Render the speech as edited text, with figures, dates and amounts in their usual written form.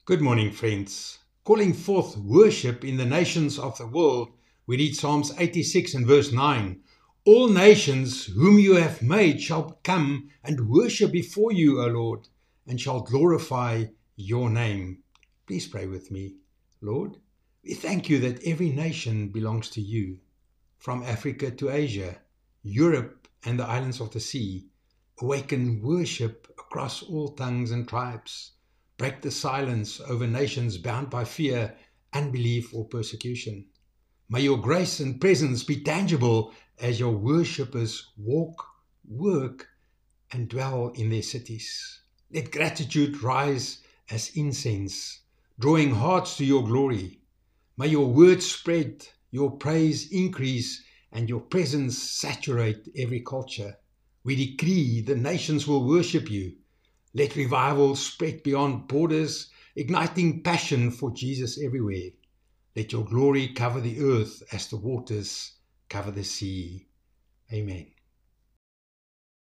Good morning, friends. Calling forth worship in the nations of the world, we read Psalms 86 and verse 9. All nations whom you have made shall come and worship before you, O Lord, and shall glorify your name. Please pray with me. Lord, we thank you that every nation belongs to you, from Africa to Asia, Europe and the islands of the sea. Awaken worship across all tongues and tribes. Break the silence over nations bound by fear, unbelief, or persecution. May your grace and presence be tangible as your worshippers walk, work, and dwell in their cities. Let gratitude rise as incense, drawing hearts to your glory. May your word spread, your praise increase, and your presence saturate every culture. We decree the nations will worship you. Let revival spread beyond borders, igniting passion for Jesus everywhere. Let your glory cover the earth as the waters cover the sea. Amen.